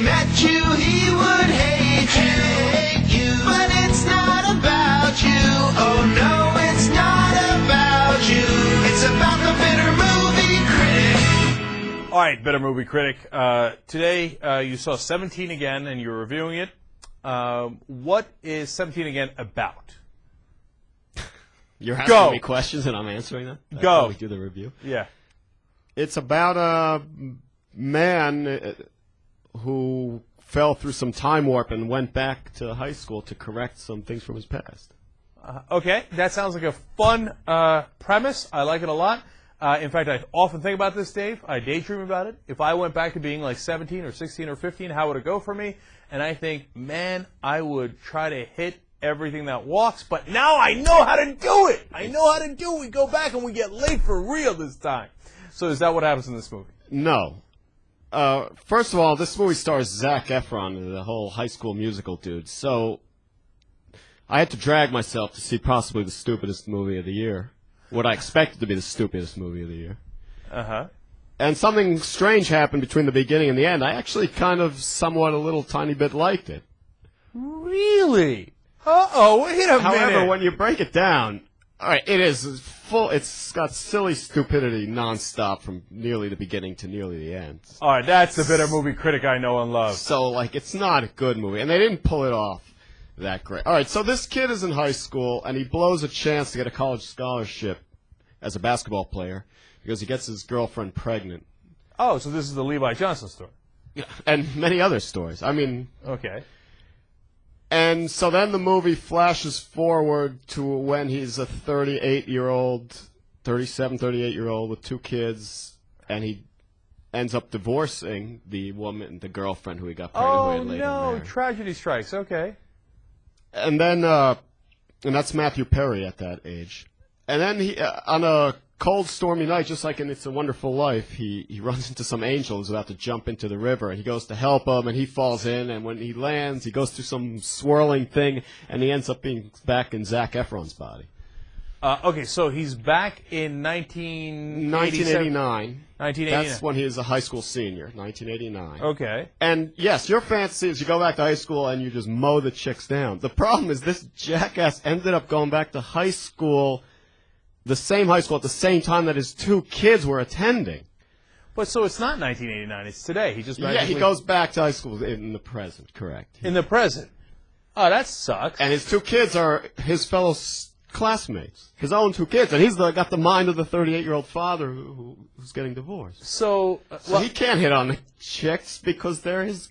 he met you, he would hate you. But it's not about you. Oh no, it's not about you. It's about the Bitter Movie Critic. All right, Bitter Movie Critic. Today you saw 17 Again, and you're reviewing it. What is 17 Again about? You're asking me questions and I'm answering them? That's Go. how we do the review? Yeah. It's about a man who fell through some time warp and went back to high school to correct some things from his past. Okay, that sounds like a fun premise. I like it a lot. In fact, I often think about this, Dave. I daydream about it. If I went back to being like 17 or 16 or 15, how would it go for me? And I think, man, I would try to hit everything that walks, but now I know how to do it. I know how to do it. We go back and we get late for real this time. So is that what happens in this movie? No. First of all, this movie stars Zac Efron, the whole High School Musical dude. So I had to drag myself to see possibly the stupidest movie of the year. What I expected to be the stupidest movie of the year. Uh-huh. And something strange happened between the beginning and the end. I actually kind of somewhat a little tiny bit liked it. Really? Uh-oh, wait a minute. However, when you break it down, all right, it's full. It's got silly stupidity nonstop from nearly the beginning to nearly the end. All right, that's the Bitter Movie Critic I know and love. So, like, it's not a good movie, and they didn't pull it off that great. All right, so this kid is in high school, and he blows a chance to get a college scholarship as a basketball player because he gets his girlfriend pregnant. Oh, so this is the Levi Johnson story. Yeah, and many other stories. I mean... Okay. And so then the movie flashes forward to when he's a 38-year-old with two kids, and he ends up divorcing the woman, the girlfriend who he got pregnant Oh, with later. no, married. tragedy strikes. Okay. And then, and that's Matthew Perry at that age. And then he, on a cold, stormy night, just like in It's a Wonderful Life, he runs into some angel who's about to jump into the river, and he goes to help him, and he falls in, and when he lands, he goes through some swirling thing, and he ends up being back in Zac Efron's body. Okay, so he's back in 1989. 1989. That's when he was a high school senior, 1989. Okay. And yes, your fantasy is you go back to high school and you just mow the chicks down. The problem is this jackass ended up going back to high school, the same high school at the same time that his two kids were attending. But so it's not 1989, it's today. He just Yeah, he goes back to high school in the present, correct. in the present. Oh, that sucks. And his two kids are his fellow classmates, his own two kids, and he's got the mind of the 38-year-old father who's getting divorced. So So he can't hit on the chicks because they're his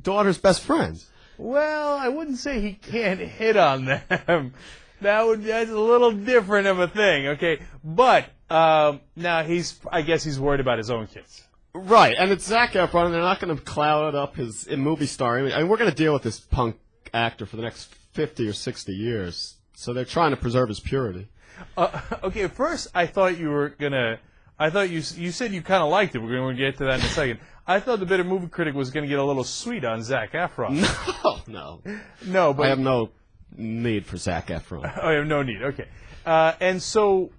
daughter's best friends. well, I wouldn't say he can't hit on them. That's a little different of a thing, okay? But now I guess he's worried about his own kids. Right, and it's Zac Efron, and they're not going to cloud up his movie star. I mean, we're going to deal with this punk actor for the next 50 or 60 years, so they're trying to preserve his purity. Okay, at first I thought you were gonna. I thought you said you kind of liked it. We're going to get to that in a second. I thought the Bitter Movie Critic was going to get a little sweet on Zac Efron. No, but I have no need for Zac Efron. I have no need. Okay, and so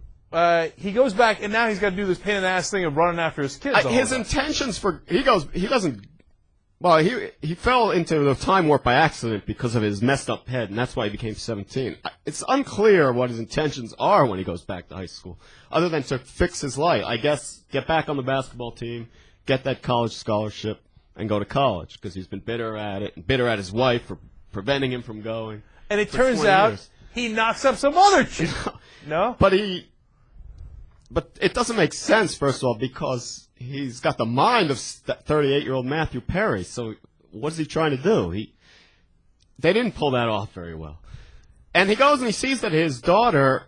he goes back, and now he's got to do this pain in the ass thing of running after his kids. His intentions for he doesn't. Well, he fell into the time warp by accident because of his messed up head, and that's why he became 17. It's unclear what his intentions are when he goes back to high school, other than to fix his life. I guess get back on the basketball team, get that college scholarship, and go to college, because he's been bitter at it, and bitter at his wife for preventing him from going. And it turns out he knocks up some other chick. No? But it doesn't make sense, first of all, because he's got the mind of 38-year-old Matthew Perry. So what is he trying to do? They didn't pull that off very well. And he goes and he sees that his daughter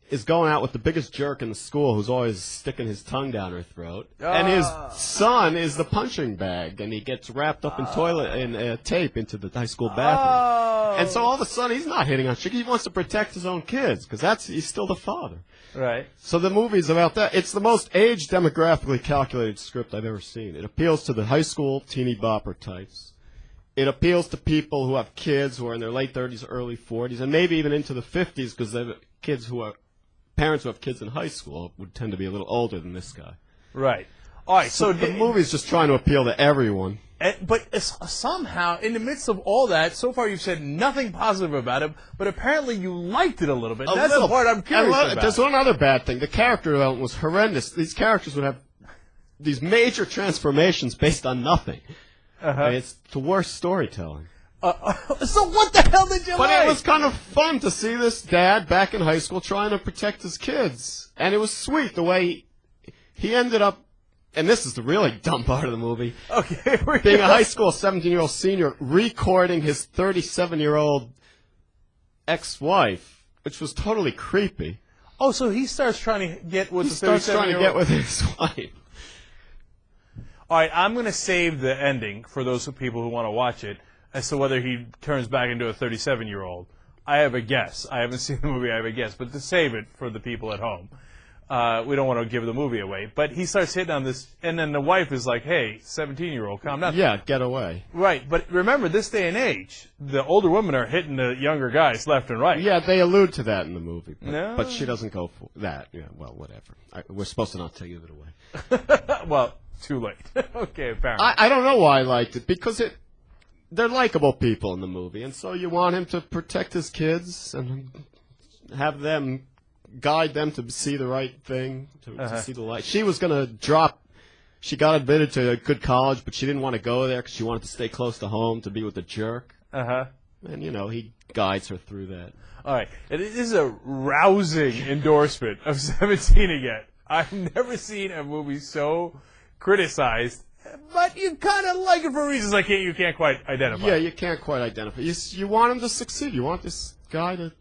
is going out with the biggest jerk in the school who's always sticking his tongue down her throat. And his son is the punching bag, and he gets wrapped up in tape into the high school bathroom. And so all of a sudden he's not hitting on chicks. He wants to protect his own kids because he's still the father. Right. So the movie's about that. It's the most age demographically calculated script I've ever seen. It appeals to the high school teeny bopper types. It appeals to people who have kids who are in their late 30s, early 40s, and maybe even into the 50s, because they have parents who have kids in high school would tend to be a little older than this guy. Right. All right. So the movie's just trying to appeal to everyone. But somehow, in the midst of all that, so far you've said nothing positive about it, but apparently you liked it a little bit. That's the part I'm curious about. There's one other bad thing. The character development was horrendous. These characters would have these major transformations based on nothing. It's the worst storytelling. So what the hell did you like? But it was kind of fun to see this dad back in high school trying to protect his kids. And it was sweet the way he ended up, and this is the really dumb part of the movie, being a high school 17-year-old senior, recording his 37-year-old ex-wife, which was totally creepy. Oh, so he starts trying to get with the 37-year-old? He starts trying to get with his wife. All right, I'm going to save the ending for those people who want to watch it as to whether he turns back into a 37-year-old. I have a guess. I haven't seen the movie. I have a guess. But to save it for the people at home, we don't want to give the movie away. But he starts hitting on this, and then the wife is like, hey, 17-year-old, calm down. Yeah, get away. Right, but remember, this day and age, the older women are hitting the younger guys left and right. Yeah, they allude to that in the movie. But, No. but she doesn't go for that. Yeah, well, whatever. We're supposed to not to give it away. Well, too late. Okay, apparently. I don't know why I liked it, because they're likable people in the movie, and so you want him to protect his kids and have them guide them to see the right thing, to see the light. She was going to drop. She got admitted to a good college, but she didn't want to go there because she wanted to stay close to home to be with the jerk. And, he guides her through that. All right. It is a rousing endorsement of 17 again. I've never seen a movie so criticized, but you kind of like it for reasons you can't quite identify. Yeah, you can't quite identify. You want him to succeed. You want this guy to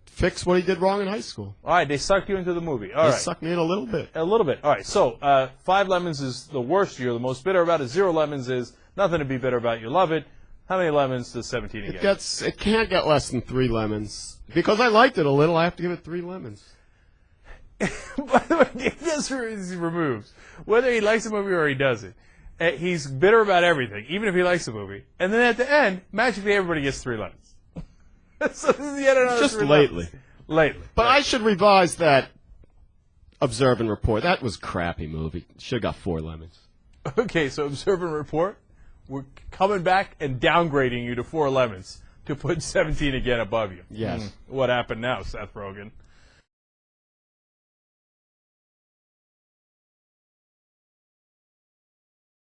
fix what he did wrong in high school. All right, they sucked you into the movie. All right. They sucked me in a little bit. A little bit. All right, so 5 lemons is the worst you're the most bitter about it. 0 lemons is nothing to be bitter about. You love it. How many lemons does 17 get? It can't get less than 3 lemons. Because I liked it a little, I have to give it 3 lemons. By the way, he removes whether he likes the movie or he doesn't. He's bitter about everything, even if he likes the movie. And then at the end, magically everybody gets 3 lemons. So this is yet another Just 3 lately. Lately. But right. I should revise that Observe and Report. That was a crappy movie. Should have got 4 lemons. Okay, so Observe and Report, we're coming back and downgrading you to 4 lemons to put 17 again above you. Yes. What happened now, Seth Rogen?